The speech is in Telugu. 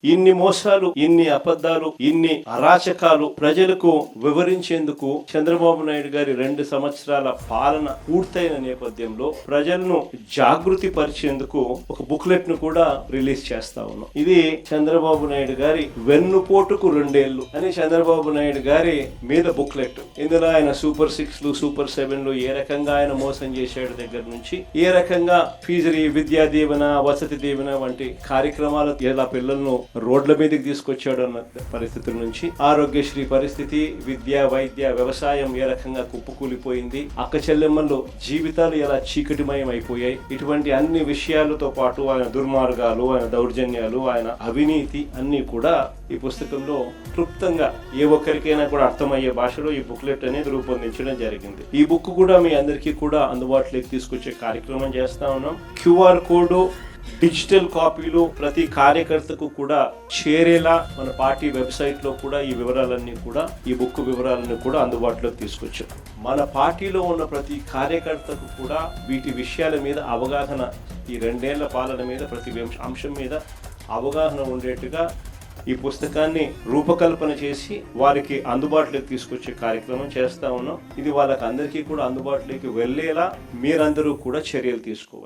ఇన్ని మోసాలు, ఇన్ని అబద్ధాలు, ఇన్ని అరాచకాలు ప్రజలకు వివరించేందుకు చంద్రబాబు నాయుడు గారి 2 సంవత్సరాల పాలన పూర్తయిన నేపథ్యంలో ప్రజలను జాగృతి పరిచేందుకు ఒక బుక్లెట్ ను కూడా రిలీజ్ చేస్తా ఉన్నాం. ఇది చంద్రబాబు నాయుడు గారి వెన్నుపోటుకు 2 ఏళ్లు అని చంద్రబాబు నాయుడు గారి మీద బుక్లెట్. ఇందులో ఆయన సూపర్ 6లు, సూపర్ 7లు ఏ రకంగా ఆయన మోసం చేశాడు దగ్గర నుంచి, ఏ రకంగా ఫీజు విద్యా దీవెన, వసతి దీవెన వంటి కార్యక్రమాలు ఎలా పిల్లలను రోడ్ల మీదకి తీసుకొచ్చాడు అన్న పరిస్థితుల నుంచి, ఆరోగ్యశ్రీ పరిస్థితి, విద్య, వైద్య, వ్యవసాయం ఏ రకంగా కుప్పకూలిపోయింది, అక్క చెల్లెమ్మల్లో జీవితాలు ఎలా చీకటిమయం అయిపోయాయి, ఇటువంటి అన్ని విషయాలతో పాటు ఆయన దుర్మార్గాలు, ఆయన దౌర్జన్యాలు, ఆయన అవినీతి అన్ని కూడా ఈ పుస్తకంలో క్లుప్తంగా ఏ ఒక్కరికైనా కూడా అర్థమయ్యే భాషలో ఈ బుక్లెట్ అనేది రూపొందించడం జరిగింది. ఈ బుక్ కూడా మీ అందరికీ కూడా అందుబాటులోకి తీసుకొచ్చే కార్యక్రమం చేస్తా ఉన్నాం. QR కోడ్, డిజిటల్ కాపీలు ప్రతి కార్యకర్తకు కూడా చేరేలా మన పార్టీ వెబ్సైట్ లో కూడా ఈ వివరాలన్నీ కూడా, ఈ బుక్ వివరాలన్నీ కూడా అందుబాటులోకి తీసుకొచ్చాం. మన పార్టీలో ఉన్న ప్రతి కార్యకర్తకు కూడా వీటి విషయాల మీద అవగాహన, ఈ 2 ఏళ్ల పాలన మీద ప్రతి అంశం మీద అవగాహన ఉండేట్టుగా ఈ పుస్తకాన్ని రూపకల్పన చేసి వారికి అందుబాటులోకి తీసుకొచ్చే కార్యక్రమం చేస్తా ఉన్నాం. ఇది వాళ్ళకి అందరికీ కూడా అందుబాటులోకి వెళ్ళేలా మీరందరూ కూడా చర్యలు తీసుకోవాలి.